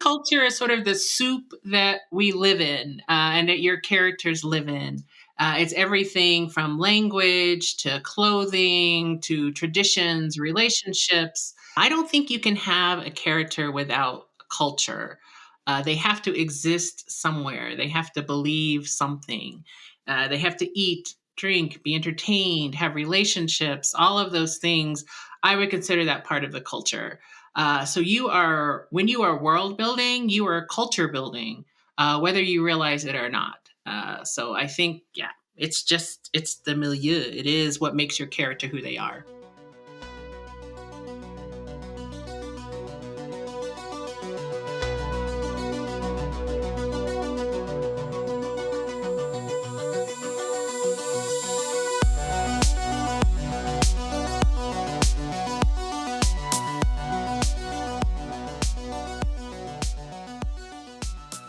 Culture is sort of the soup that we live in and that your characters live in. It's everything from language to clothing to traditions, relationships. I don't think you can have a character without culture. They have to exist somewhere, they have to believe something, they have to eat, drink, be entertained, have relationships, all of those things. I would consider that part of the culture. So when you are world building, you are culture building, whether you realize it or not. So I think, yeah, it's the milieu. It is what makes your character who they are.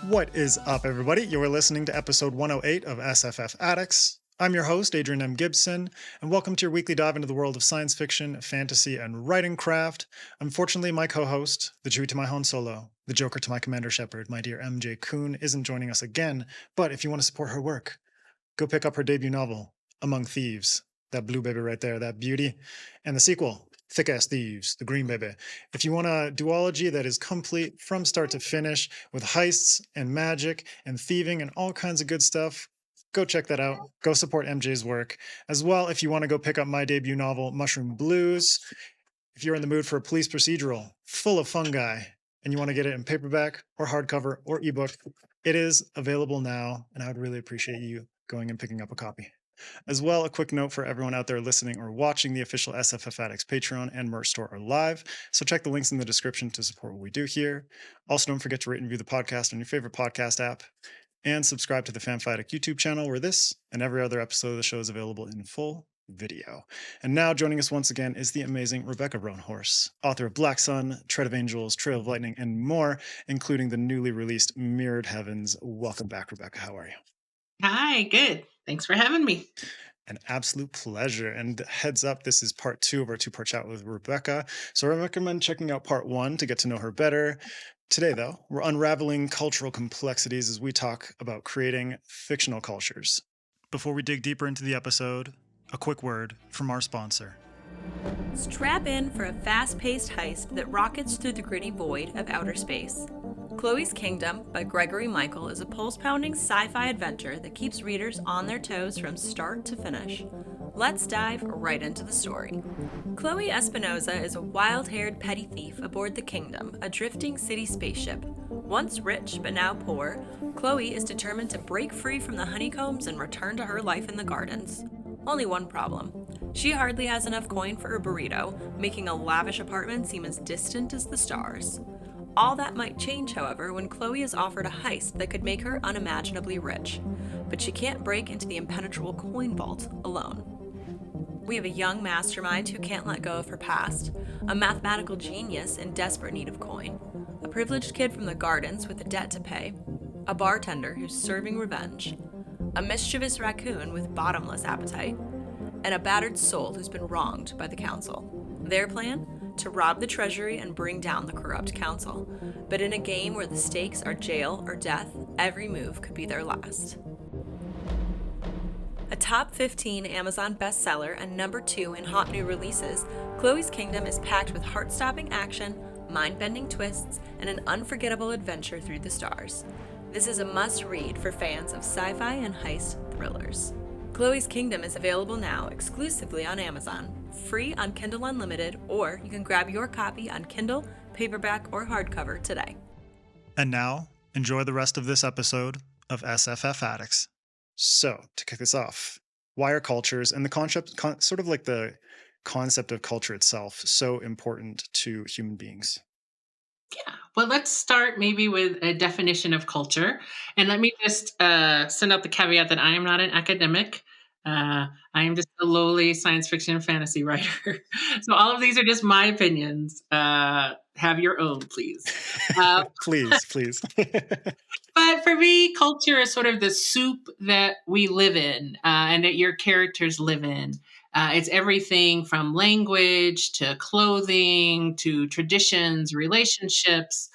What is up, everybody? You are listening to episode 108 of SFF Addicts. I'm your host, Adrian M. Gibson, and welcome to your weekly dive into the world of science fiction, fantasy, and writing craft. Unfortunately, my co-host, the Chewie to my Han Solo, the Joker to my Commander Shepard, my dear MJ Kuhn, isn't joining us again, but if you want to support her work, go pick up her debut novel, Among Thieves, that blue baby right there, that beauty, and the sequel, Thick Ass Thieves, the green baby. If you want a duology that is complete from start to finish with heists and magic and thieving and all kinds of good stuff, go check that out. Go support MJ's work. As well, if you want to go pick up my debut novel, Mushroom Blues, if you're in the mood for a police procedural full of fungi and you want to get it in paperback or hardcover or eBook, it is available now, and I would really appreciate you going and picking up a copy. As well, a quick note for everyone out there listening or watching: the official SFF Addicts Patreon and merch store are live, so check the links in the description to support what we do here. Also, don't forget to rate and review the podcast on your favorite podcast app, and subscribe to the FanFiAddict YouTube channel, where this and every other episode of the show is available in full video. And now, joining us once again is the amazing Rebecca Roanhorse, author of Black Sun, Tread of Angels, Trail of Lightning, and more, including the newly released Mirrored Heavens. Welcome back, Rebecca. How are you? Hi, good. Thanks for having me. An absolute pleasure. And heads up, this is part 2 of our 2-part chat with Rebecca. So I recommend checking out part 1 to get to know her better. Today, though, we're unraveling cultural complexities as we talk about creating fictional cultures. Before we dig deeper into the episode, a quick word from our sponsor. Strap in for a fast-paced heist that rockets through the gritty void of outer space. Chloe's Kingdom by Gregory Michael is a pulse-pounding sci-fi adventure that keeps readers on their toes from start to finish. Let's dive right into the story. Chloe Espinosa is a wild-haired petty thief aboard the Kingdom, a drifting city spaceship. Once rich but now poor, Chloe is determined to break free from the honeycombs and return to her life in the gardens. Only one problem. She hardly has enough coin for her burrito, making a lavish apartment seem as distant as the stars. All that might change, however, when Chloe is offered a heist that could make her unimaginably rich. But she can't break into the impenetrable coin vault alone. We have a young mastermind who can't let go of her past, a mathematical genius in desperate need of coin, a privileged kid from the gardens with a debt to pay, a bartender who's serving revenge, a mischievous raccoon with bottomless appetite, and a battered soul who's been wronged by the council. Their plan? To rob the treasury and bring down the corrupt council. But in a game where the stakes are jail or death, every move could be their last. A top 15 Amazon bestseller and number 2 in hot new releases, Chloe's Kingdom is packed with heart-stopping action, mind-bending twists, and an unforgettable adventure through the stars. This is a must-read for fans of sci-fi and heist thrillers. Chloe's Kingdom is available now exclusively on Amazon, free on Kindle Unlimited, or you can grab your copy on Kindle, paperback, or hardcover today. And now, enjoy the rest of this episode of SFF Addicts. So, to kick this off, why are cultures and the concept of culture itself so important to human beings? Yeah. Well, let's start maybe with a definition of culture. And let me just send out the caveat that I am not an academic. I am just a lowly science fiction and fantasy writer. So all of these are just my opinions. Have your own, please. Please. But for me, culture is sort of the soup that we live in and that your characters live in. It's everything from language to clothing to traditions, relationships.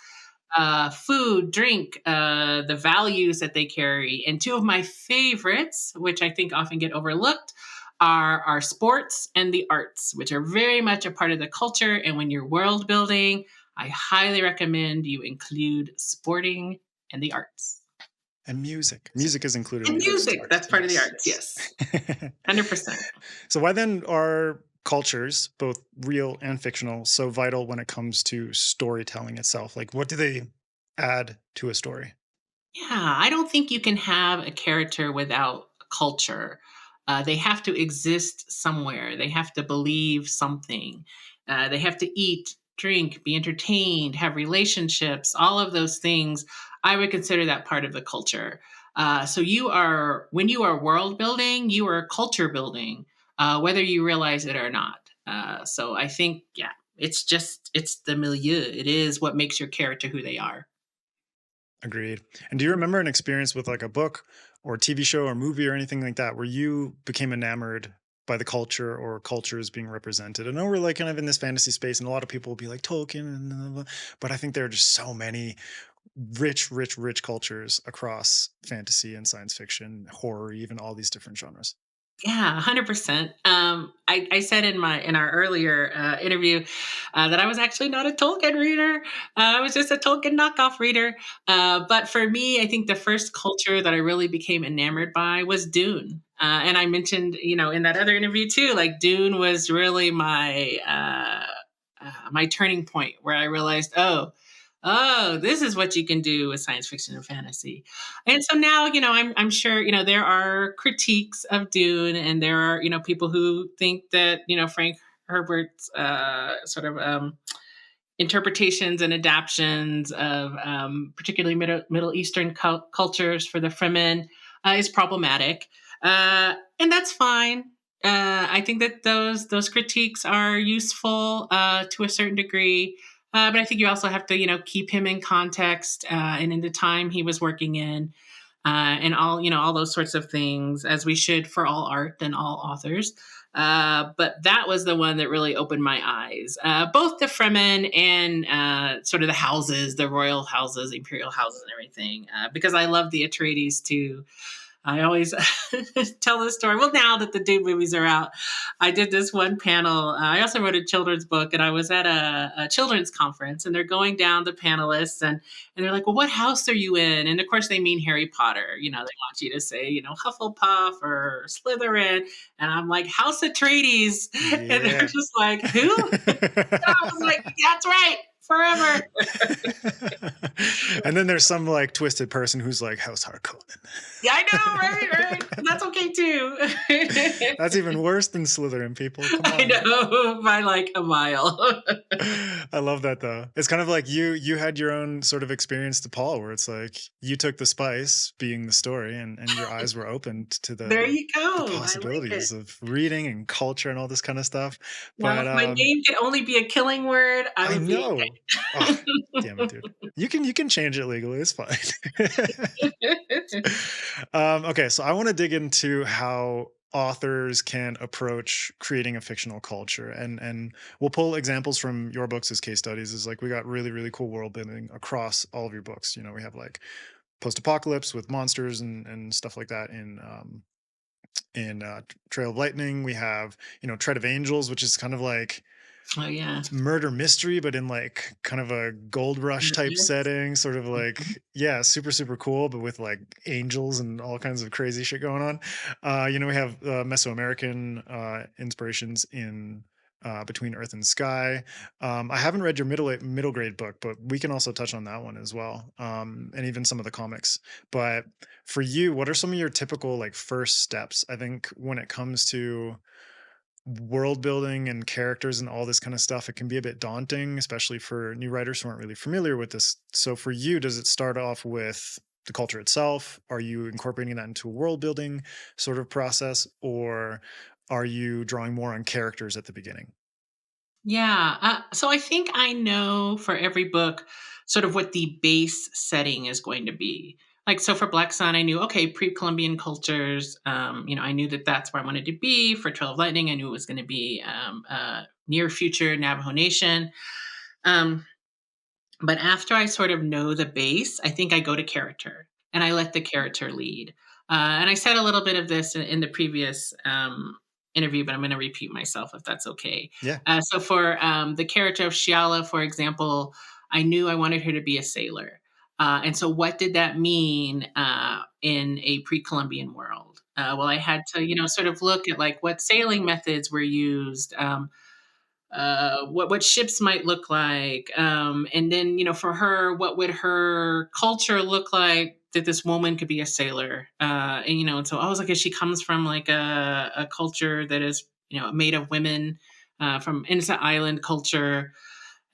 food, drink, the values that they carry. And two of my favorites, which I think often get overlooked, are our sports and the arts, which are very much a part of the culture. And when you're world building, I highly recommend you include sporting and the arts. And music. Music is included And in the music, arts. that's part of the arts, yes. 100%. So why then are cultures, both real and fictional, so vital when it comes to storytelling itself? Like, what do they add to a story? Yeah, I don't think you can have a character without a culture. They have to exist somewhere. They have to believe something. They have to eat, drink, be entertained, have relationships, all of those things. I would consider that part of the culture. So when you are world building, you are culture building, whether you realize it or not. So I think, yeah, it's the milieu. It is what makes your character who they are. Agreed. And do you remember an experience with like a book or TV show or movie or anything like that where you became enamored by the culture or cultures being represented? I know we're like kind of in this fantasy space, and a lot of people will be like Tolkien, and blah, blah, blah, but I think there are just so many rich cultures across fantasy and science fiction, horror, even all these different genres. Yeah, 100%. I said in our earlier interview that I was actually not a Tolkien reader. I was just a Tolkien knockoff reader. But for me, I think the first culture that I really became enamored by was Dune. And I mentioned, in that other interview too, like Dune was really my turning point where I realized, oh, this is what you can do with science fiction and fantasy. And so now, I'm sure, there are critiques of Dune, and there are, people who think that, Frank Herbert's sort of interpretations and adaptions of particularly Middle Eastern cultures for the Fremen is problematic. And that's fine. I think that those critiques are useful to a certain degree. But I think you also have to, keep him in context and in the time he was working in, and all those sorts of things, as we should for all art and all authors. But that was the one that really opened my eyes. Both the Fremen and sort of the houses, the royal houses, imperial houses, and everything. Because I love the Atreides too. I always tell this story. Well, now that the Dune movies are out, I did this one panel. I also wrote a children's book, and I was at a children's conference, and they're going down the panelists, and they're like, "Well, what house are you in?" And of course, they mean Harry Potter. They want you to say, Hufflepuff or Slytherin, and I'm like, House Atreides, and they're Yeah. just like, "Who?" I was like, "That's right." Forever. And then there's some like twisted person who's like House Harkonnen. Yeah, I know, right? That's okay too. That's even worse than Slytherin, people. Come on. I know, by like a mile. I love that though. It's kind of like you had your own sort of experience to Paul, where it's like you took the spice, being the story, and your eyes were opened to There you the go. I like it. possibilities of reading and culture and all this kind of stuff. Now, But if my name could only be a killing word, I I would know. be Oh, damn it, dude. You can change it legally. It's fine. Okay, so I want to dig into how authors can approach creating a fictional culture, and we'll pull examples from your books as case studies. Is like we got really cool world building across all of your books. We have like post-apocalypse with monsters and stuff like that in Trail of Lightning. We have Tread of Angels, which is kind of like Oh, yeah. murder mystery, but in like kind of a gold rush type Yes. setting, sort of like, Mhm. yeah, super cool, but with like angels and all kinds of crazy shit going on. We have Mesoamerican inspirations in Between Earth and Sky. I haven't read your middle grade book, but we can also touch on that one as well, and even some of the comics. But for you, what are some of your typical like first steps? I think when it comes to world building and characters and all this kind of stuff, it can be a bit daunting, especially for new writers who aren't really familiar with this. So for you, does it start off with the culture itself? Are you incorporating that into a world building sort of process, or are you drawing more on characters at the beginning? Yeah. So I think I know for every book sort of what the base setting is going to be. Like, so for Black Sun, I knew, okay, pre Columbian cultures. I knew that that's where I wanted to be. For Trail of Lightning, I knew it was going to be near future Navajo Nation. Um, But after I sort of know the base, I think I go to character and I let the character lead. And I said a little bit of this in the previous interview, but I'm going to repeat myself if that's okay. Yeah. So for the character of Shiala, for example, I knew I wanted her to be a sailor. And so what did that mean in a pre-Columbian world? Well, I had to, sort of look at like what sailing methods were used, what ships might look like, and then for her, what would her culture look like that this woman could be a sailor, and so I was like, she comes from like a culture that is made of women, from innocent island culture,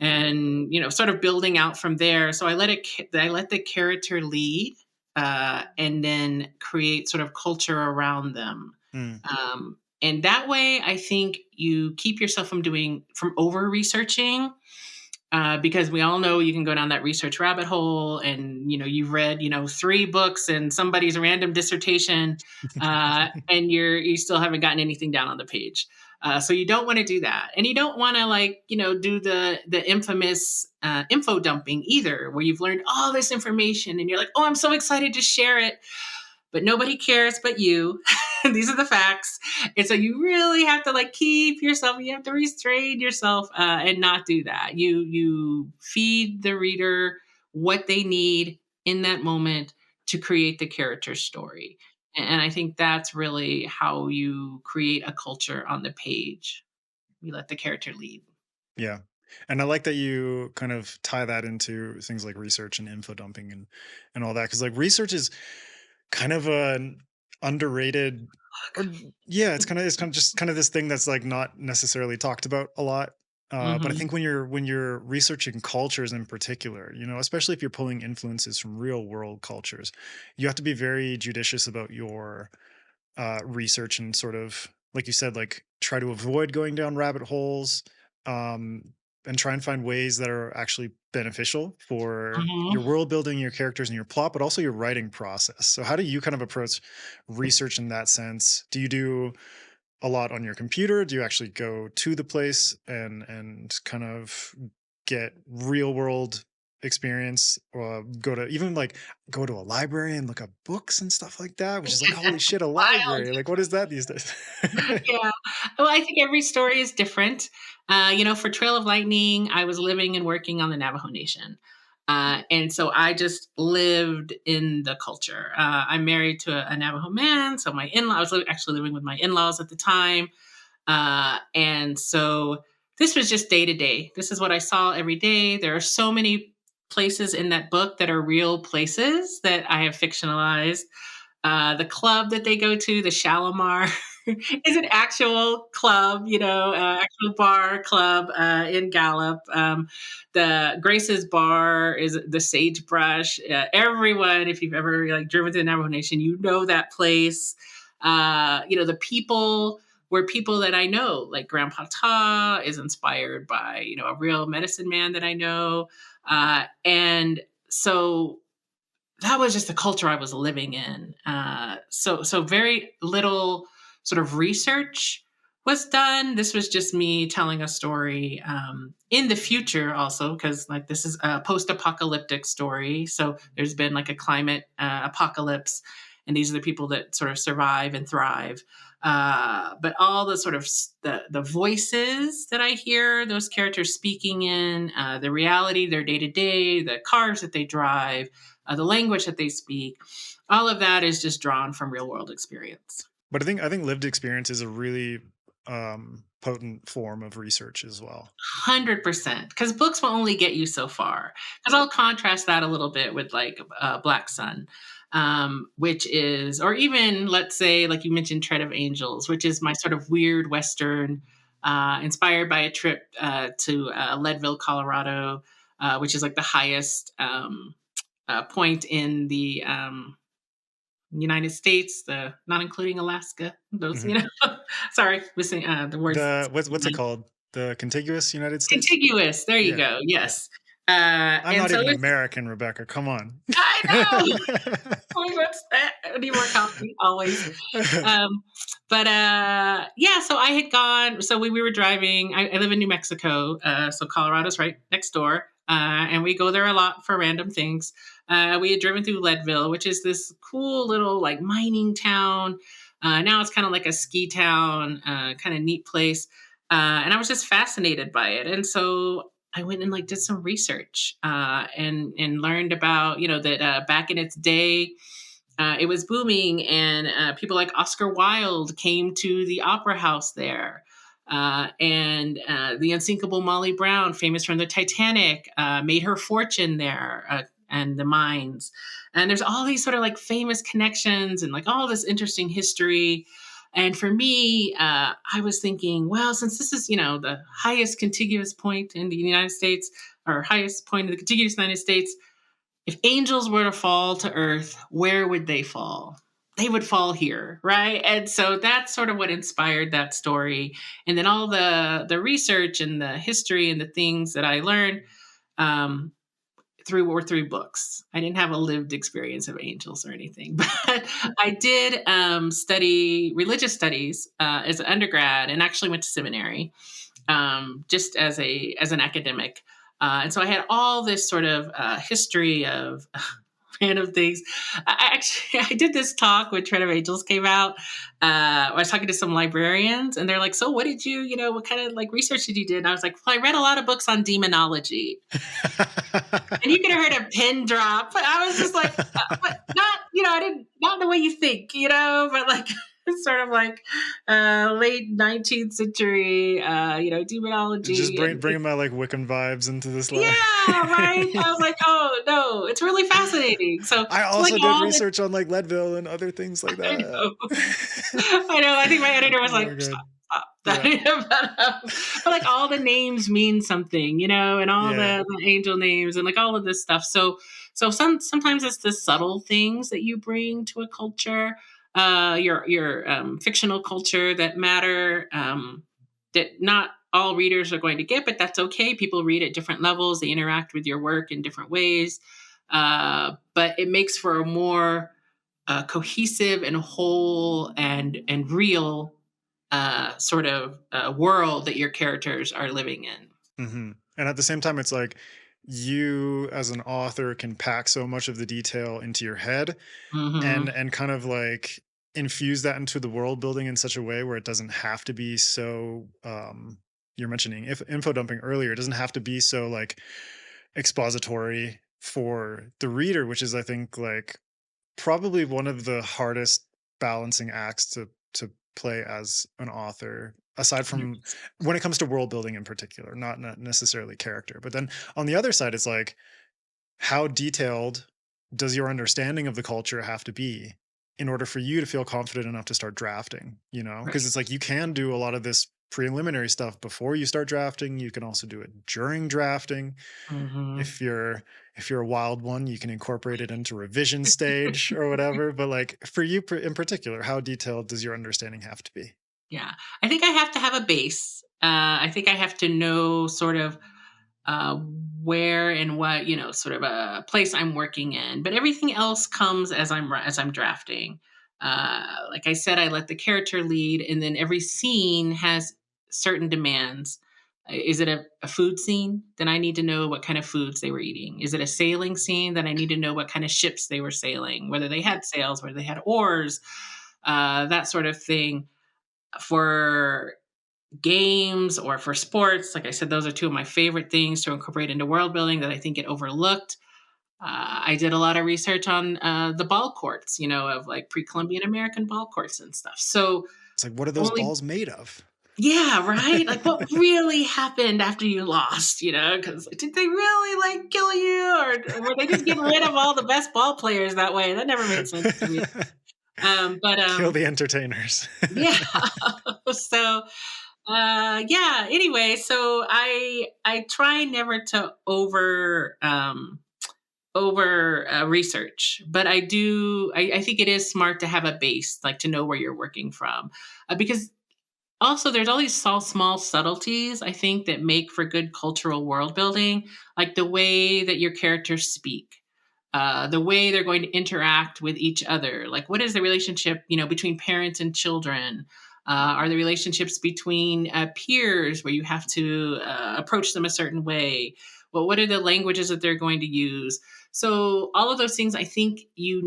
and sort of building out from there. So I let the character lead, and then create sort of culture around them. Mm. And that way, I think you keep yourself from over researching, because we all know you can go down that research rabbit hole, and you've read 3 books and somebody's random dissertation, and you still haven't gotten anything down on the page. So you don't want to do that, and you don't want to do the infamous info dumping either, where you've learned all this information and you're like, oh, I'm so excited to share it, but nobody cares but you. These are the facts. And so you really have to keep yourself, you have to restrain yourself, and not do that. You feed the reader what they need in that moment to create the character story. And I think that's really how you create a culture on the page. You let the character lead. Yeah. And I like that you kind of tie that into things like research and info dumping and all that. Cause like research is kind of an underrated, or yeah, it's kind of this thing that's like not necessarily talked about a lot. But I Hmm. think when you're researching cultures in particular, especially if you're pulling influences from real world cultures, you have to be very judicious about your research and sort of, like you said, like try to avoid going down rabbit holes, um, and try and find ways that are actually beneficial for Hmm. your world building, your characters, and your plot, but also your writing process. So, how do you kind of approach research in that sense? Do you do a lot on your computer? Do you actually go to the place and kind of get real world experience, or go to a library and look up books and stuff like that, which is like, holy shit, a Wild. library, like what is that these days? Yeah. Well, I think every story is different. For Trail of Lightning, I was living and working on the Navajo Nation. And so I just lived in the culture. I'm married to a Navajo man. So I was actually living with my in laws at the time. And so this was just day to day. This is what I saw every day. There are so many places in that book that are real places that I have fictionalized. The club that they go to, the Shalimar, is an actual club, actual bar club in Gallup. The Grace's Bar is the Sagebrush. Everyone, if you've ever driven to the Navajo Nation, you know that place. The people were people that I know, like Grandpa Ta is inspired by, a real medicine man that I know. And so that was just the culture I was living in. So very little sort of research was done. This was just me telling a story, in the future, also because this is a post-apocalyptic story. So there's been a climate apocalypse, and these are the people that sort of survive and thrive. But all the sort of the voices that I hear those characters speaking in, the reality, their day to day, the cars that they drive, the language that they speak, all of that is just drawn from real world experience. But I think lived experience is a really potent form of research as well. 100%. Because books will only get you so far. Because I'll contrast that a little bit with Black Sun, which is, or even let's say, like you mentioned, Tread of Angels, which is my sort of weird Western, inspired by a trip to Leadville, Colorado, which is like the highest point in the United States, the not including Alaska. Those, Mhm. sorry, missing the words. What's it called? The contiguous United States? Contiguous. There you Yeah. go. Yeah. Yes. I'm And not so even it's, American, Rebecca. Come on. I know. Always wants that. I need more coffee. Always. Um, Yeah, so I had gone, so we were driving. I live in New Mexico, so Colorado's right next door. And we go there a lot for random things. We had driven through Leadville, which is this cool little like mining town. Now it's kind of like a ski town, kind of neat place. And I was just fascinated by it. And so I went and like did some research, and learned about, that back in its day, it was booming, and people like Oscar Wilde came to the opera house there. And the unsinkable Molly Brown, famous from the Titanic, made her fortune there, and the mines. And there's all these sort of like famous connections and like all this interesting history. And for me, I was thinking, well, since this is, the highest contiguous point in the United States, or highest point in the contiguous United States, if angels were to fall to earth, where would they fall? They would fall here, right? And so that's sort of what inspired that story. And then all the research and the history and the things that I learned, um, through books. I didn't have a lived experience of angels or anything, but I did study religious studies as an undergrad, and actually went to seminary, just as an academic. And so I had all this sort of history of random things. I did this talk when Trend of Angels came out. I was talking to some librarians, and they're like, "So, what did what kind of like research did you do?" And I was like, "Well, I read a lot of books on demonology." And you could have heard a pin drop. I was just like, but not, I didn't, not the way you think, but like, it's sort of like late 19th century, demonology. Just bringing my like Wiccan vibes into this life. Yeah, right. I was like, oh no, it's really fascinating. So I also like did research on like Leadville and other things like that. I know. I know. I think my editor was like, stop. Yeah. but like all the names mean something, and all the angel names and like all of this stuff. So sometimes it's the subtle things that you bring to a culture, your fictional culture, that matter, that not all readers are going to get, but that's okay. People read at different levels. They interact with your work in different ways. But it makes for a more cohesive and whole and real sort of world that your characters are living in. Mm-hmm. And at the same time, it's like you as an author can pack so much of the detail into your head, and kind of like infuse that into the world building in such a way where it doesn't have to be so you're mentioning info dumping earlier. It doesn't have to be so like expository for the reader, which is, I think, like probably one of the hardest balancing acts to play as an author, aside from when it comes to world building in particular, not necessarily character. But then on the other side, it's like, how detailed does your understanding of the culture have to be in order for you to feel confident enough to start drafting, because it's like you can do a lot of this preliminary stuff before you start drafting. You can also do it during drafting. If you're a wild one, you can incorporate it into revision stage or whatever. But like for you in particular, how detailed does your understanding have to be? Yeah, I think I have to have a base. I think I have to know sort of where and what, sort of a place I'm working in. But everything else comes as I'm drafting. Like I said, I let the character lead, and then every scene has certain demands. Is it a food scene? Then I need to know what kind of foods they were eating. Is it a sailing scene? Then I need to know what kind of ships they were sailing, whether they had sails, whether they had oars, that sort of thing. For games or for sports, like I said, those are two of my favorite things to incorporate into world building that I think get overlooked. I did a lot of research on the ball courts, of like pre-Columbian American ball courts and stuff. So it's like, what are those balls made of? Yeah, right? Like what really happened after you lost, because did they really like kill you, or were they just getting rid of all the best ball players that way? That never made sense to me. Kill the entertainers. Yeah. So anyway, so I try never to over research, but I think it is smart to have a base, like to know where you're working from, because also there's all these small subtleties, I think, that make for good cultural world building, like the way that your characters speak. the way they're going to interact with each other. Like, what is the relationship, between parents and children? Are the relationships between peers where you have to approach them a certain way? Well, what are the languages that they're going to use? So, all of those things, I think you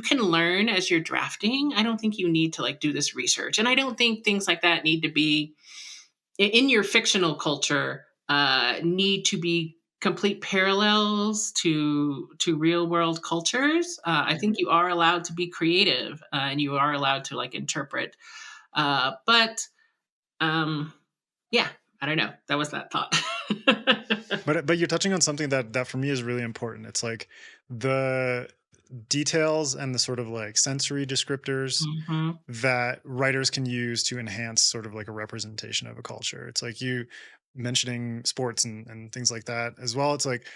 can learn as you're drafting. I don't think you need to like do this research. And I don't think things like that need to be in your fictional culture, need to be complete parallels to real world cultures. I think you are allowed to be creative, and you are allowed to like interpret. But yeah, I don't know. That was that thought. But you're touching on something that for me is really important. It's like the details and the sort of like sensory descriptors Hmm. that writers can use to enhance sort of like a representation of a culture. It's like you mentioning sports and things like that as well. It's like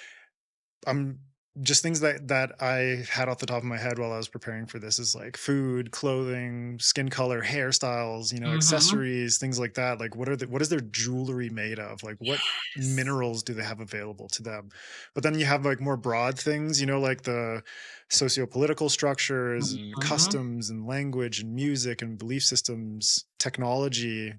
I'm just things that I had off the top of my head while I was preparing for this is like food, clothing, skin color, hairstyles, Hmm. accessories, things like that. Like what is their jewelry made of? Like what Yes. minerals do they have available to them? But then you have like more broad things, like the socio-political structures and Hmm. customs and language and music and belief systems, technology,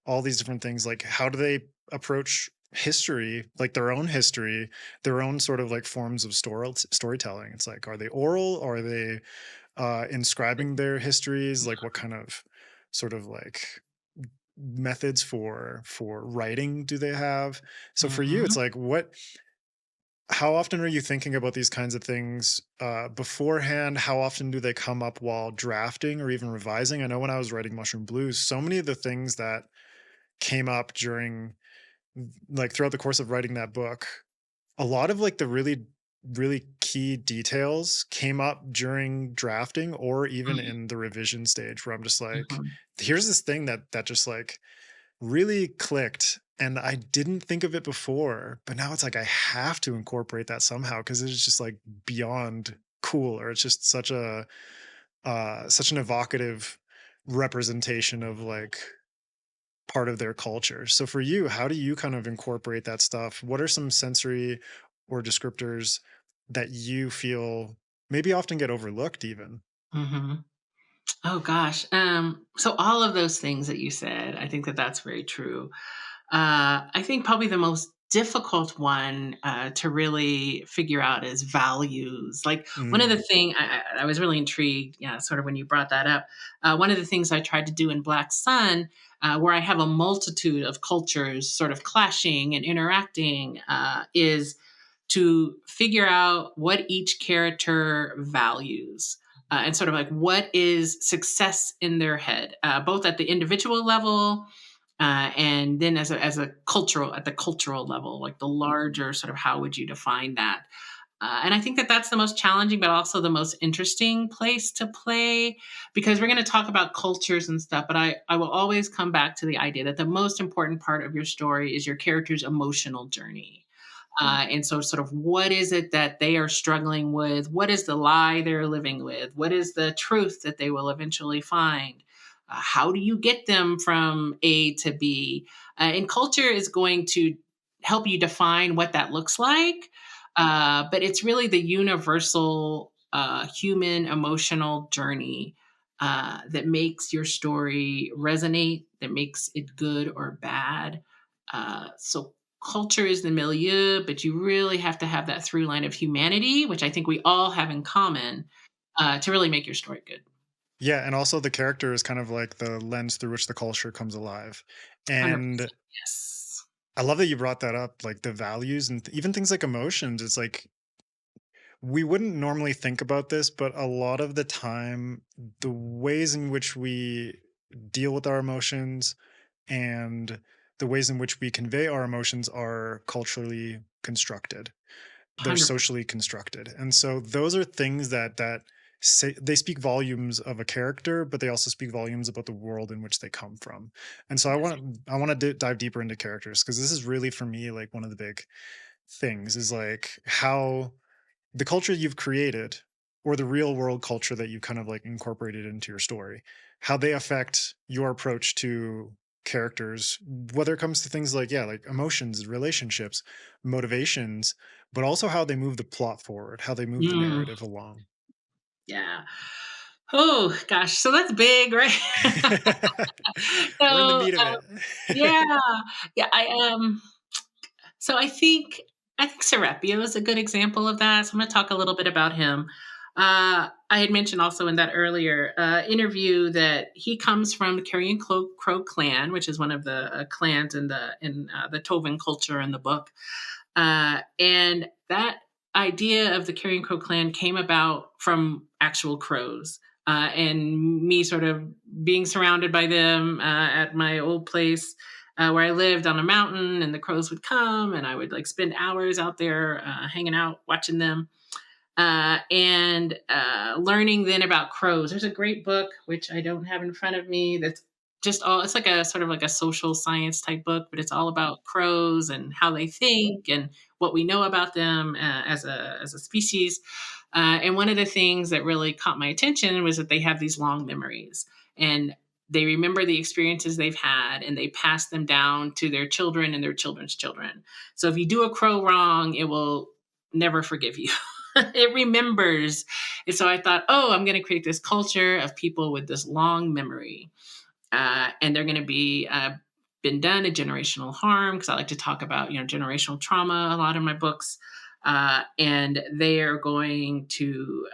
all these different things. Like how do they approach history, like their own history, their own sort of like forms of storytelling? It's like, are they oral? Are they inscribing their histories? Like, what kind of sort of like methods for writing do they have? So for you, it's Hmm. like, how often are you thinking about these kinds of things beforehand? How often do they come up while drafting or even revising? I know when I was writing Mushroom Blues, so many of the things that came up during like throughout the course of writing that book, a lot of like the really really key details came up during drafting or even in the revision stage where I'm just like, Hmm. here's this thing that just like really clicked and I didn't think of it before, but now it's like I have to incorporate that somehow because it's just like beyond cool, or it's just such an evocative representation of like part of their culture. So for you, how do you kind of incorporate that stuff? What are some sensory or descriptors that you feel maybe often get overlooked even? Hmm. Oh gosh. So all of those things that you said, I think that that's very true. I think probably the most difficult one to really figure out is values. Like one of the Mm, thing I was really intrigued, yeah, sort of when you brought that up. One of the things I tried to do in Black Sun, where I have a multitude of cultures sort of clashing and interacting, is to figure out what each character values. And sort of like what is success in their head, both at the individual level, and then as a cultural at the cultural level, like the larger sort of how would you define that? And I think that that's the most challenging, but also the most interesting place to play, because we're going to talk about cultures and stuff. But I will always come back to the idea that the most important part of your story is your character's emotional journey. And so, sort of, what is it that they are struggling with? What is the lie they're living with? What is the truth that they will eventually find? How do you get them from A to B? And culture is going to help you define what that looks like. But it's really the universal human emotional journey that makes your story resonate, that makes it good or bad. So culture is the milieu, but you really have to have that through line of humanity, which I think we all have in common, to really make your story good. yeah, and also the character is kind of like the lens through which the culture comes alive. And 100%. Yes. I love that you brought that up, like the values and even things like emotions. It's like we wouldn't normally think about this, but a lot of the time, the ways in which we deal with our emotions and the ways in which we convey our emotions are culturally constructed. They're 100%. socially constructed. And so those are things that say they speak volumes of a character, but they also speak volumes about the world in which they come from. And so Yes. I want to dive deeper into characters because this is really for me like one of the big things is like how the culture you've created or the real world culture that you kind of like incorporated into your story, how they affect your approach to characters, whether it comes to things like, yeah, like emotions, relationships, motivations, but also how they move the plot forward, how they move the Mm, narrative along. yeah. Oh gosh, so that's big, right? So, We're in the meat of it. yeah, yeah, so I think Serapio is a good example of that. So I'm going to talk a little bit about him. I had mentioned also in that earlier interview that he comes from the Carrion Crow clan, which is one of the clans in the Tovin culture in the book. And that idea of the Carrion Crow clan came about from actual crows. And me sort of being surrounded by them at my old place where I lived on a mountain, and the crows would come, and I would like spend hours out there hanging out, watching them, and learning then about crows. There's a great book which I don't have in front of me. That's just all. It's like a sort of like a social science type book, but it's all about crows and how they think and what we know about them as a species. And one of the things that really caught my attention was that they have these long memories, and they remember the experiences they've had, and they pass them down to their children and their children's children. So if you do a crow wrong, it will never forgive you. It remembers. And so I thought, oh, I'm going to create this culture of people with this long memory. And they're going to be been done a generational harm, because I like to talk about generational trauma a lot in my books. And they are going to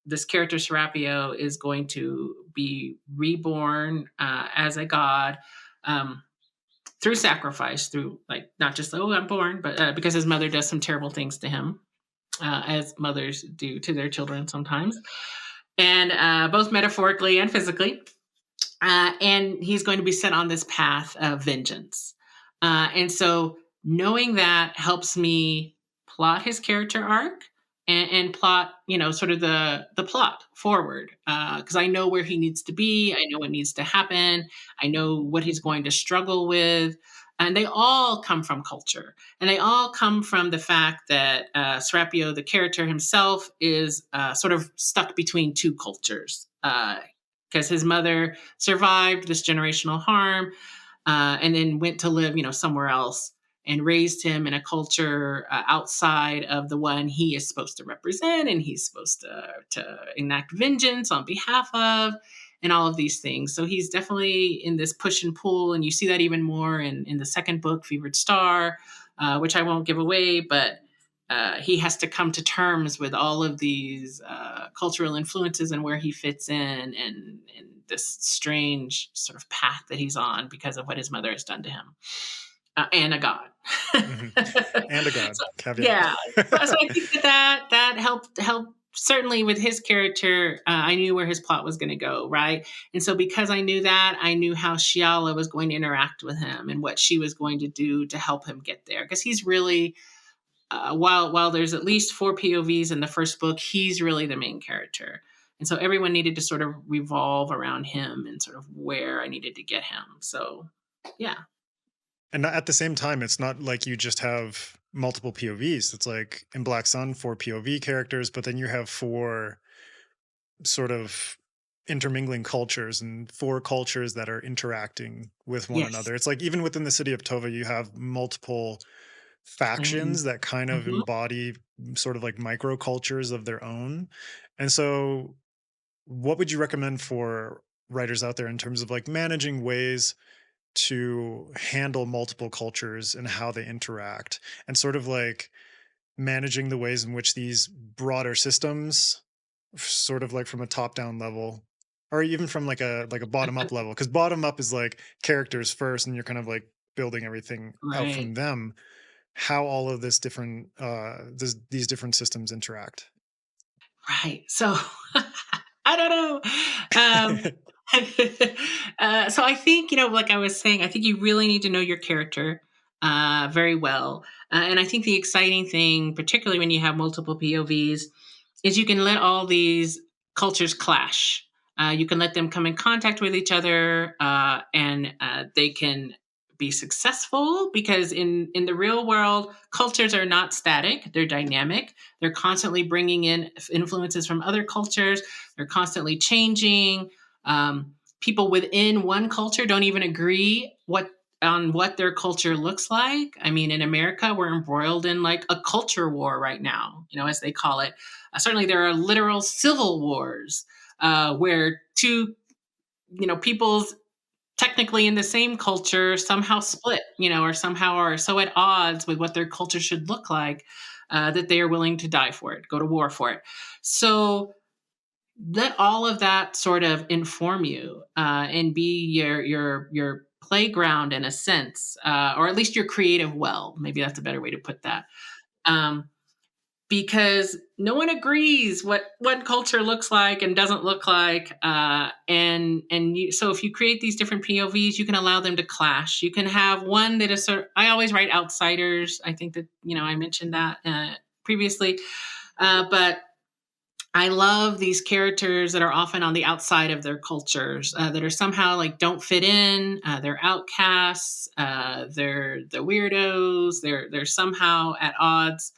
this character Serapio is going to be reborn as a god through sacrifice, through like not just oh I'm born, but because his mother does some terrible things to him, as mothers do to their children sometimes, and both metaphorically and physically. And he's going to be set on this path of vengeance. And so knowing that helps me plot his character arc and plot, sort of the plot forward. Because I know where he needs to be. I know what needs to happen. I know what he's going to struggle with. And they all come from culture. And they all come from the fact that Serapio, the character himself, is sort of stuck between two cultures. Because his mother survived this generational harm, and then went to live, somewhere else, and raised him in a culture outside of the one he is supposed to represent, and he's supposed to enact vengeance on behalf of, and all of these things. So he's definitely in this push and pull, and you see that even more in the second book, Fevered Star, which I won't give away, but he has to come to terms with all of these cultural influences and where he fits in, and this strange sort of path that he's on because of what his mother has done to him, and a god. And a god, So, caveat. yeah. So I think that helped certainly with his character. I knew where his plot was going to go, right? And so because I knew that, I knew how Shiala was going to interact with him and what she was going to do to help him get there, because he's really while there's at least 4 POVs in the first book, he's really the main character. And so everyone needed to sort of revolve around him and sort of where I needed to get him. So, yeah. And at the same time, it's not like you just have multiple POVs. It's like in Black Sun, 4 POV characters, but then you have 4 sort of intermingling cultures and 4 cultures that are interacting with one Yes. another. It's like even within the city of Tova, you have multiple factions that kind of Mm-hmm. embody sort of like micro cultures of their own. And so, what would you recommend for writers out there in terms of like managing ways to handle multiple cultures and how they interact, and sort of like managing the ways in which these broader systems, sort of like from a top down level, or even from like a bottom up level, because bottom up is like characters first and you're kind of like building everything out Right. from them, how all of this different these different systems interact. Right. So I don't know. So I think, like I was saying, I think you really need to know your character very well. And I think the exciting thing, particularly when you have multiple POVs, is you can let all these cultures clash. You can let them come in contact with each other, and they can be successful, because in the real world, cultures are not static; they're dynamic. They're constantly bringing in influences from other cultures. They're constantly changing. people within one culture don't even agree on what their culture looks like. I mean, in America, we're embroiled in like a culture war right now, as they call it. Certainly, there are literal civil wars where two, peoples technically in the same culture somehow split, or somehow are so at odds with what their culture should look like that they are willing to die for it, go to war for it. So let all of that sort of inform you and be your playground in a sense, or at least your creative well. Maybe that's a better way to put that. Um, because no one agrees what culture looks like and doesn't look like, so if you create these different POVs, you can allow them to clash. You can have one that is I always write outsiders. I think that I mentioned that previously, but I love these characters that are often on the outside of their cultures, that are somehow like don't fit in. They're outcasts. They're the weirdos. They're somehow at odds,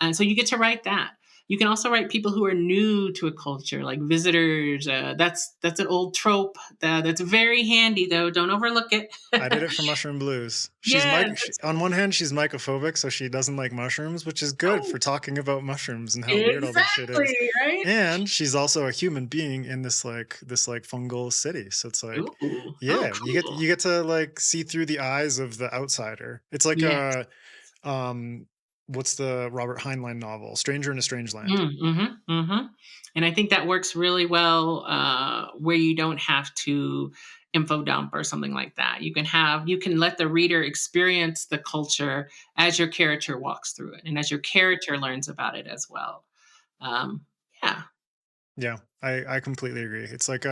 and so you get to write that. You can also write people who are new to a culture, like visitors. That's an old trope that's very handy, though. Don't overlook it. I did it for Mushroom Blues. Yes. On one hand, she's mycophobic, so she doesn't like mushrooms, which is good for talking about mushrooms and how weird all this shit is. Exactly, right? And she's also a human being in this fungal city. So it's like, Ooh. yeah, Oh, you get to like see through the eyes of the outsider. It's like yes. what's the Robert Heinlein novel, Stranger in a Strange Land? Mm-hmm, mm-hmm. And I think that works really well where you don't have to info dump or something like that. You can let the reader experience the culture as your character walks through it and as your character learns about it as well. Um, yeah. Yeah, I completely agree. It's like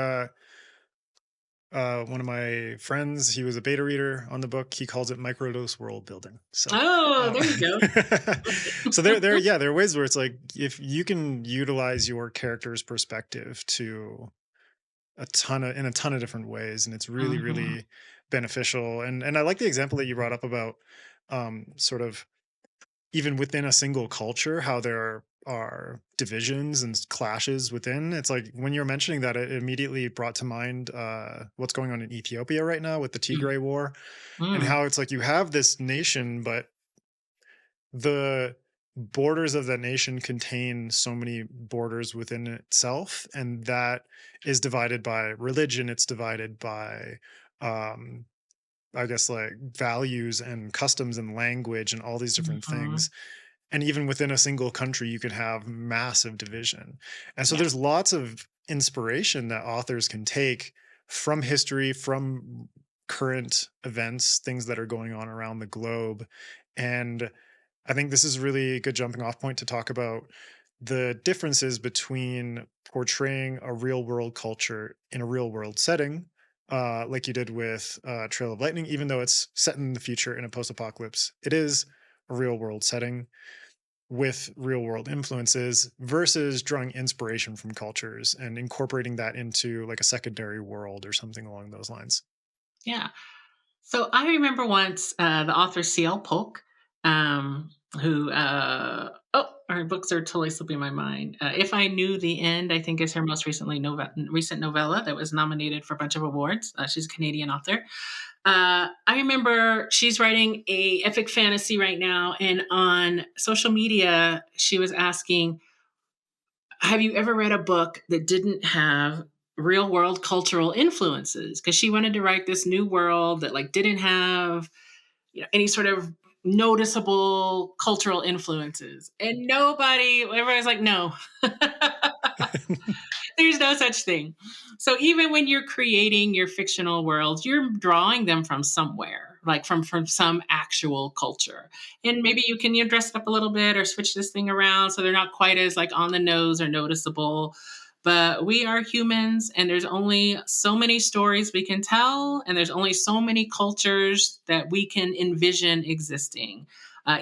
one of my friends, he was a beta reader on the book. He calls it microdose world building. So, Oh, there you go. so there are ways where it's like if you can utilize your character's perspective to in a ton of different ways, and it's really Mhm. really beneficial. And I like the example that you brought up about sort of even within a single culture, how there are divisions and clashes within. It's like when you're mentioning that, it immediately brought to mind what's going on in Ethiopia right now with the Mm, Tigray War, and mm, how it's like you have this nation, but the borders of that nation contain so many borders within itself, and that is divided by religion. It's divided by um I guess like values and customs and language and all these different mhm. things. And even within a single country, you can have massive division. And so Yeah. there's lots of inspiration that authors can take from history, from current events, things that are going on around the globe. And I think this is really a good jumping off point to talk about the differences between portraying a real world culture in a real world setting, like you did with Trail of Lightning, even though it's set in the future in a post apocalypse, it is a real world setting with real world influences versus drawing inspiration from cultures and incorporating that into like a secondary world or something along those lines. Yeah. So I remember once the author C.L. Polk, who, her books are totally slipping my mind. If I Knew the End, I think is her most recent novella that was nominated for a bunch of awards. She's a Canadian author. I remember she's writing a epic fantasy right now, and on social media, she was asking, have you ever read a book that didn't have real world cultural influences? Because she wanted to write this new world that like didn't have any sort of noticeable cultural influences, and everybody's like, no. There's no such thing. So even when you're creating your fictional worlds, you're drawing them from somewhere, like from some actual culture. And maybe you can dress it up a little bit or switch this thing around so they're not quite as like on the nose or noticeable. But we are humans, and there's only so many stories we can tell, and there's only so many cultures that we can envision existing,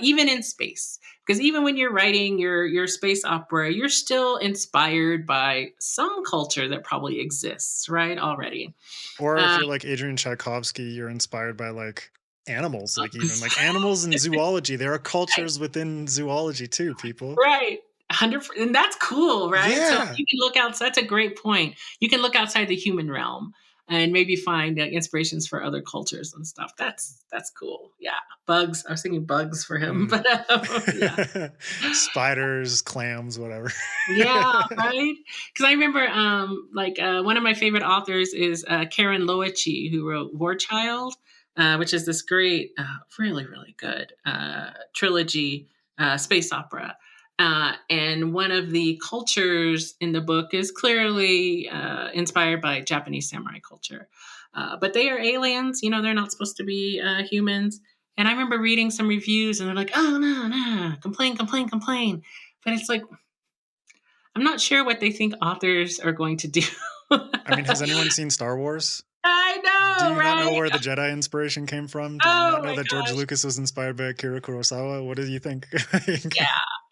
even in space. Because even when you're writing your space opera, you're still inspired by some culture that probably exists, right? Already. Or if Uh, you're like Adrian Tchaikovsky, you're inspired by like animals, like even like animals and zoology. There are cultures within zoology too, people. right. 100, and that's cool, right? So Yeah. you can look outside. That's a great point. You can look outside the human realm and maybe find inspirations for other cultures and stuff. That's cool. Yeah, bugs. I was thinking bugs for him, but yeah. Spiders, clams, whatever. Yeah, right? Because I remember, one of my favorite authors is Karen Loeche, who wrote War Child, which is this great, really, really good trilogy space opera. And one of the cultures in the book is clearly inspired by Japanese samurai culture. But they are aliens, they're not supposed to be humans. And I remember reading some reviews and they're like, oh, no, no, complain, complain, complain. But it's like, I'm not sure what they think authors are going to do. I mean, has anyone seen Star Wars? I Do know, you not know right? where the Jedi inspiration came from? Did you not Oh know my that George gosh. Lucas was inspired by Akira Kurosawa? What do you think? Yeah.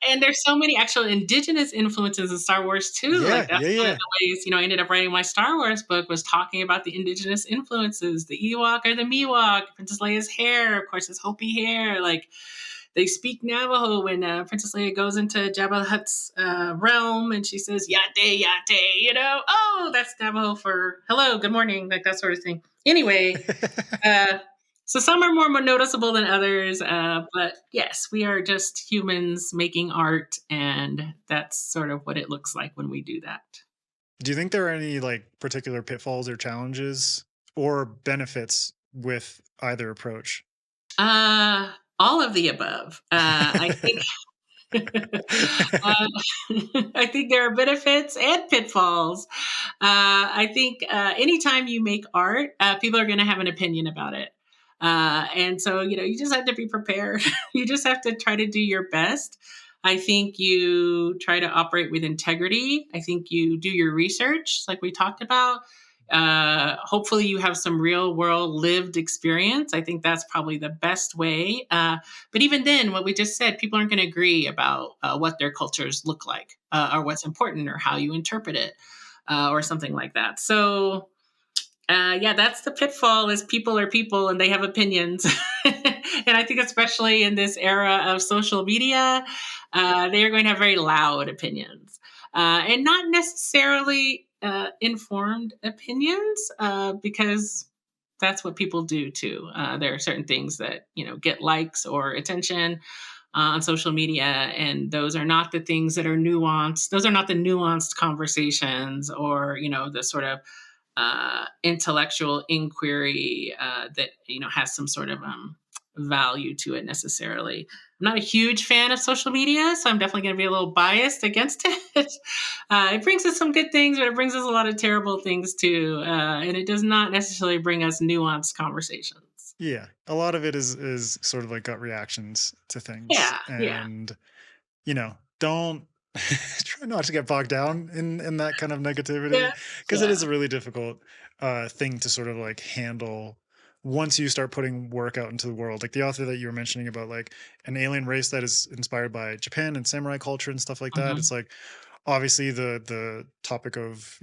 And there's so many actual indigenous influences in Star Wars too. Like Yeah, that's yeah, one of yeah. the ways, I ended up writing my Star Wars book was talking about the indigenous influences, the Ewok or the Miwok, Princess Leia's hair, of course, his Hopi hair. Like they speak Navajo when Princess Leia goes into Jabba the Hutt's realm and she says, Yate, Yate, oh, that's Navajo for hello, good morning, like that sort of thing. Anyway, so some are more noticeable than others, but yes, we are just humans making art, and that's sort of what it looks like when we do that. Do you think there are any like particular pitfalls or challenges or benefits with either approach? All of the above. I think uh, I think there are benefits and pitfalls. I think anytime you make art, people are going to have an opinion about it. And so, you just have to be prepared. You just have to try to do your best. I think you try to operate with integrity. I think you do your research, like we talked about. Hopefully, you have some real world lived experience. I think that's probably the best way. But even then, what we just said, people aren't going to agree about what their cultures look like or what's important or how you interpret it or something like that. So, yeah, that's the pitfall is people are people and they have opinions. And I think especially in this era of social media, they are going to have very loud opinions and not necessarily informed opinions because that's what people do too. There are certain things that, get likes or attention on social media, and those are not the things that are nuanced. Those are not the nuanced conversations or, the sort of intellectual inquiry that has some sort of value to it necessarily. I'm not a huge fan of social media, so I'm definitely going to be a little biased against it. It brings us some good things, but it brings us a lot of terrible things too, and it does not necessarily bring us nuanced conversations. Yeah, a lot of it is sort of like gut reactions to things, Yeah, yeah, and don't try not to get bogged down in that kind of negativity yeah, because it yeah. is a really difficult thing to sort of like handle once you start putting work out into the world. Like the author that you were mentioning about like an alien race that is inspired by Japan and samurai culture and stuff like that. Hmm. It's like obviously the topic of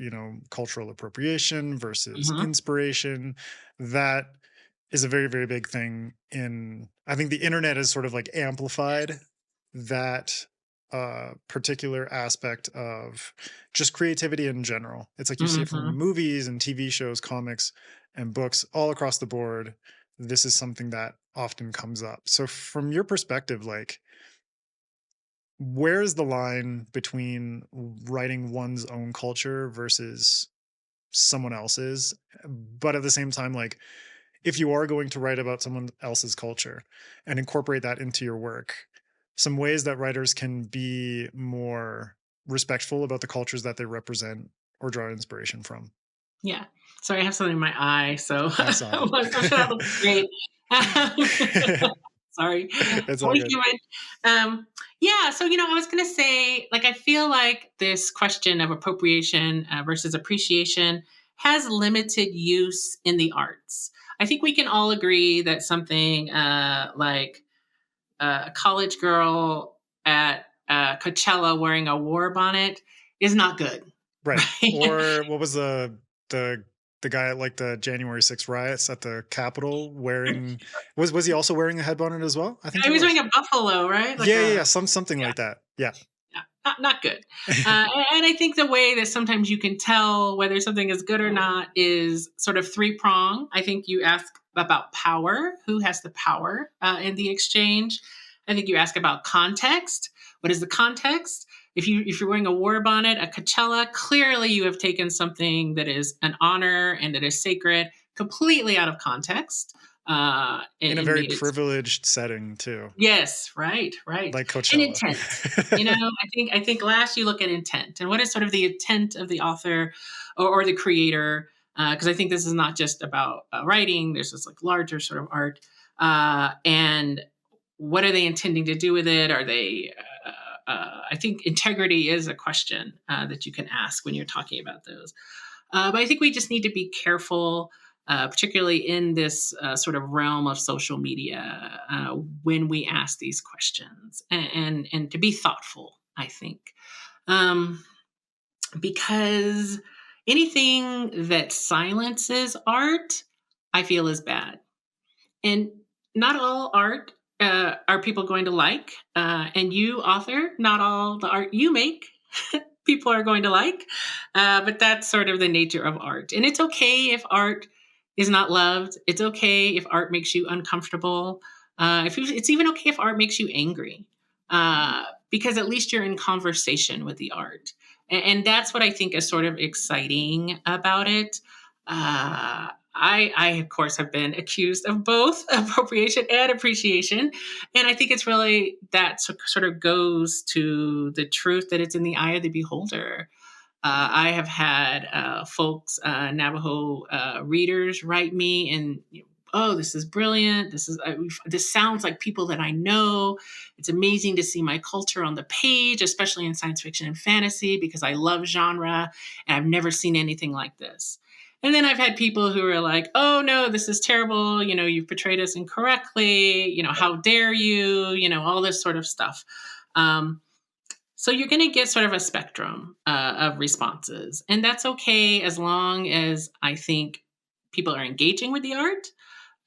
cultural appropriation versus Hmm. inspiration, that is a very, very big thing. In I think the internet has sort of like amplified that particular aspect of just creativity in general. It's like you see it from Hmm. movies and TV shows, comics and books all across the board. This is something that often comes up. So from your perspective, like where's the line between writing one's own culture versus someone else's? But at the same time, like if you are going to write about someone else's culture and incorporate that into your work, some ways that writers can be more respectful about the cultures that they represent or draw inspiration from. Yeah. Sorry, I have something in my eye, so I saw I'm sure that looks great. it. Sorry, It's all only good. human. Yeah, so I was gonna say, like, I feel like this question of appropriation versus appreciation has limited use in the arts. I think we can all agree that something like a college girl at Coachella wearing a war bonnet is not good, Right. right? Or what was the the guy at like the January 6th riots at the Capitol wearing was he also wearing a head bonnet as well? I think I he was wearing was. a buffalo, right? Like Yeah, yeah, a yeah, something yeah, like that. Yeah. yeah. not good. And I think the way that sometimes you can tell whether something is good or not is sort of three-prong. I think you ask about power, who has the power in the exchange. I think you ask about context. What is the context? If you're wearing a war bonnet, a Coachella, clearly you have taken something that is an honor and that is sacred completely out of context. In a And very made it. privileged setting too, Yes, right. like And Coachella. intent. I think last you look at intent and what is sort of the intent of the author or the creator, because I think this is not just about writing. There's this like larger sort of art, and what are they intending to do with it? Are they? I think integrity is a question that you can ask when you're talking about those. But I think we just need to be careful, particularly in this sort of realm of social media, when we ask these questions, and to be thoughtful. I think because anything that silences art, I feel is bad, and not all art are people going to like. And you, author, not all the art you make people are going to like. But that's sort of the nature of art. And it's okay if art is not loved. It's okay if art makes you uncomfortable. It's even okay if art makes you angry, because at least you're in conversation with the art. And that's what I think is sort of exciting about it. I, of course, have been accused of both appropriation and appreciation. And I think it's really that sort of goes to the truth that it's in the eye of the beholder. I have had folks, Navajo readers, write me and, oh, this is brilliant. This sounds like people that I know. It's amazing to see my culture on the page, especially in science fiction and fantasy, because I love genre and I've never seen anything like this. And then I've had people who are like, oh, no, this is terrible. You've portrayed us incorrectly. How dare you? All this sort of stuff. So you're going to get sort of a spectrum of responses. And that's okay as long as I think people are engaging with the art,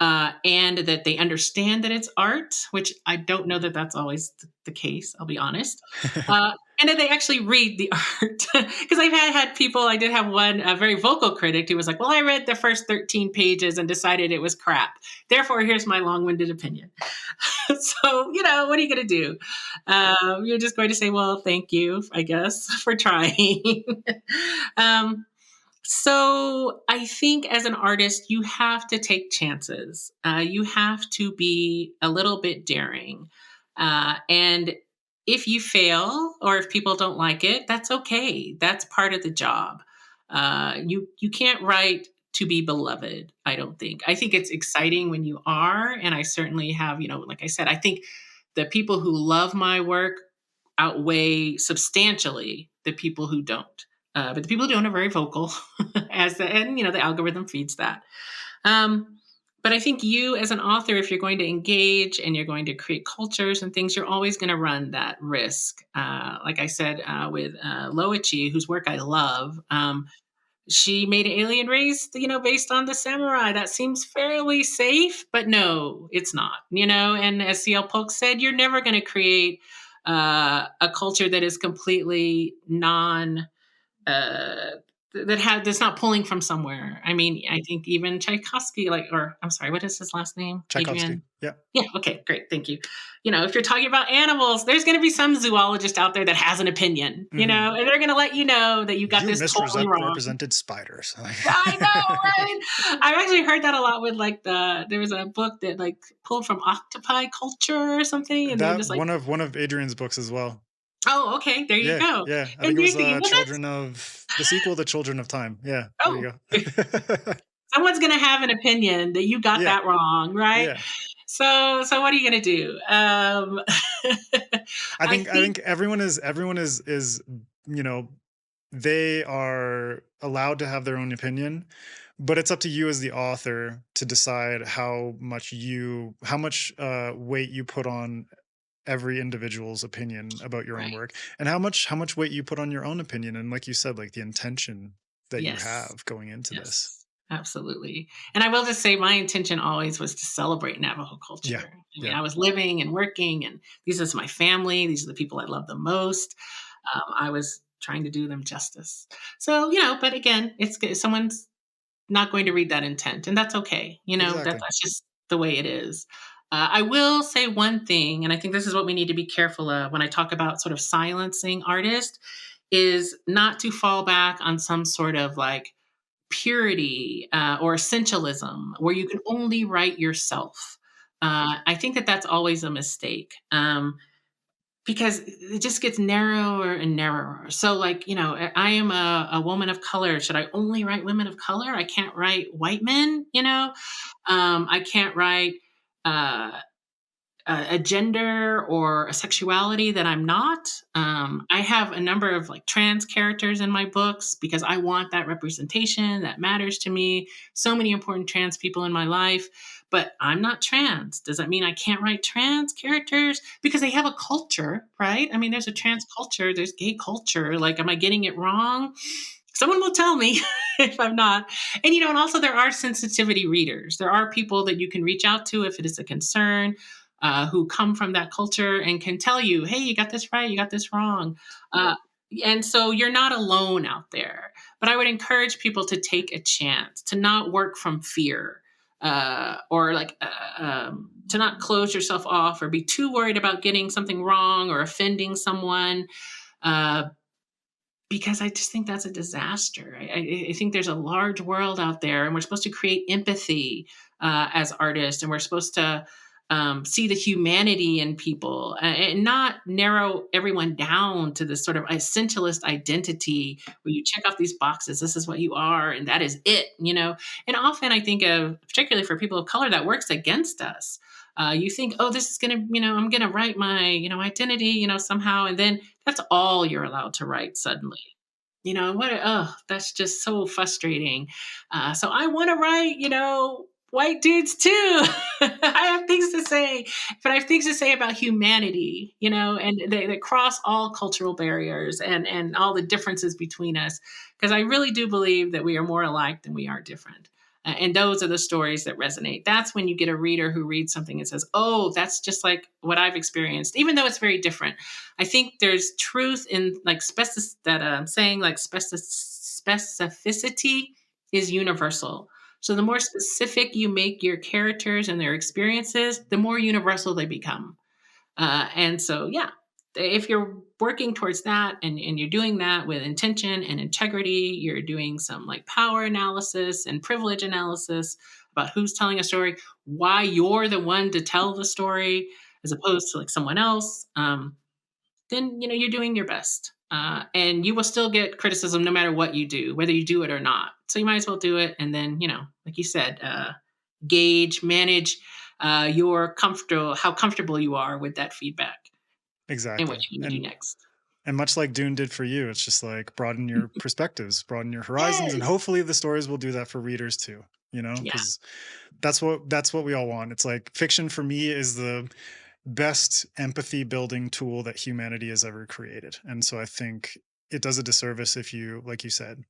and that they understand that it's art, which I don't know that that's always the case, I'll be honest. And that they actually read the art. Because I've had people, I did have one, a very vocal critic who was like, well, I read the first 13 pages and decided it was crap. Therefore, here's my long-winded opinion. So, what are you going to do? You're just going to say, well, thank you, I guess, for trying. So I think as an artist, you have to take chances. You have to be a little bit daring. And if you fail or if people don't like it, that's okay. That's part of the job. You can't write to be beloved, I don't think. I think it's exciting when you are. And I certainly have, like I said, I think the people who love my work outweigh substantially the people who don't. But the people who don't are very vocal, and the algorithm feeds that. But I think you, as an author, if you're going to engage and you're going to create cultures and things, you're always going to run that risk. Like I said, with Loichi, whose work I love, she made an alien race, based on the samurai. That seems fairly safe, but no, it's not. And as C.L. Polk said, you're never going to create a culture that is completely that's not pulling from somewhere. I mean, I think even Tchaikovsky, what is his last name? Tchaikovsky. Adrian? Yeah. Yeah. Okay, great. Thank you. If you're talking about animals, there's going to be some zoologist out there that has an opinion, and they're going to let you know that you got this totally wrong. Misrepresented spiders. I know, right? I've actually heard that a lot with there was a book that pulled from octopi culture or something. And that just one of Adrian's books as well. Oh, okay. There you go. Yeah, I think it was the sequel to Children of Time. Yeah, there you go. Someone's going to have an opinion that you got that wrong, right? Yeah. So what are you going to do? I think everyone is they are allowed to have their own opinion, but it's up to you as the author to decide how much weight you put on every individual's opinion about your own work, and how much weight you put on your own opinion, and like you said, the intention that you have going into this. Absolutely. And I will just say my intention always was to celebrate Navajo culture. I mean, I was living and working, and these are my family. These are the people I love the most. I was trying to do them justice. So, but again, someone's not going to read that intent, and that's okay. Exactly. That's just the way it is. I will say one thing, and I think this is what we need to be careful of when I talk about sort of silencing artists, is not to fall back on some sort of like purity or essentialism where you can only write yourself. I think that that's always a mistake. Because it just gets narrower and narrower. So, like, I am a woman of color. Should I only write women of color? I can't write white men, I can't write uh, a gender or a sexuality that I'm not. I have a number of like trans characters in my books because I want that representation that matters to me. So many important trans people in my life, but I'm not trans. Does that mean I can't write trans characters? Because they have a culture, right? I mean, there's a trans culture, there's gay culture. Like, am I getting it wrong? Someone will tell me if I'm not. And also there are sensitivity readers. There are people that you can reach out to if it is a concern, who come from that culture and can tell you, hey, you got this right, you got this wrong. And so you're not alone out there. But I would encourage people to take a chance, to not work from fear, or like to not close yourself off or be too worried about getting something wrong or offending someone. Uh, because I just think that's a disaster. I think there's a large world out there, and we're supposed to create empathy as artists, and we're supposed to see the humanity in people, and not narrow everyone down to this sort of essentialist identity where you check off these boxes. This is what you are, and that is it. And often I think of, particularly for people of color, that works against us. You think, oh, this is gonna, I'm gonna write my, identity, somehow, and then that's all you're allowed to write suddenly. That's just so frustrating. So I want to write, white dudes too. I have things to say, but I have things to say about humanity, and they cross all cultural barriers and all the differences between us. Because I really do believe that we are more alike than we are different. And those are the stories that resonate. That's when you get a reader who reads something and says, oh, that's just like what I've experienced, even though it's very different. I think there's truth in like that I'm saying, like specificity is universal. So the more specific you make your characters and their experiences, the more universal they become. And so, yeah, if you're working towards that and you're doing that with intention and integrity, you're doing some like power analysis and privilege analysis about who's telling a story, why you're the one to tell the story as opposed to like someone else, then you're doing your best. And you will still get criticism no matter what you do, whether you do it or not. So you might as well do it. And then, like you said, manage how comfortable you are with that feedback and what Exactly. you can do next. And much like Dune did for you, it's just like broaden your perspectives, broaden your horizons, and Yes. hopefully the stories will do that for readers too, Yeah. because that's what we all want. It's like fiction for me is the best empathy building tool that humanity has ever created. And so I think it does a disservice if you, like you said,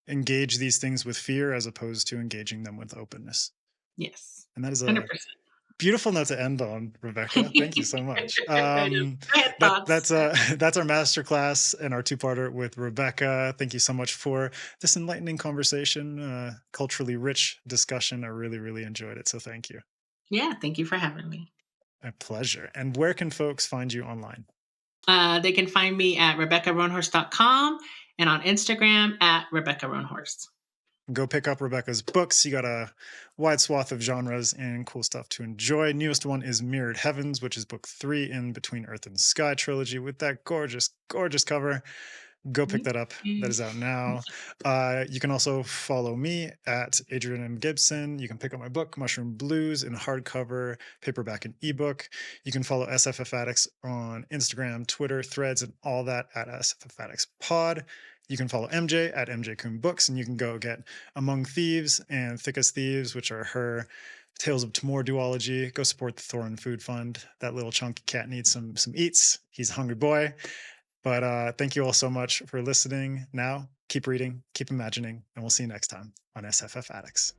engage these things with fear as opposed to engaging them with openness. Yes. And that is a 100%. beautiful note to end on, Rebecca. Thank you so much. I know. I had thoughts. That's our masterclass and our two-parter with Rebecca. Thank you so much for this enlightening conversation, culturally rich discussion. I really, really enjoyed it. So thank you. Yeah. Thank you for having me. A pleasure. And where can folks find you online? They can find me at RebeccaRoanhorse.com and on Instagram at Rebecca Roanhorse. Go pick up Rebecca's books. You got a wide swath of genres and cool stuff to enjoy. Newest one is Mirrored Heavens, which is book 3 in Between Earth and Sky trilogy with that gorgeous, gorgeous cover. Go pick that up. That is out now. You can also follow me at Adrian M. Gibson. You can pick up my book, Mushroom Blues, in hardcover, paperback, and ebook. You can follow SFF Addicts on Instagram, Twitter, Threads, and all that at SFF Addicts Pod. You can follow MJ at MJ Coon Books, and you can go get Among Thieves and Thick as Thieves, which are her Tales of Timor duology. Go support the Thorin Food Fund. That little chunky cat needs some eats. He's a hungry boy. But thank you all so much for listening. Now, keep reading, keep imagining, and we'll see you next time on SFF Addicts.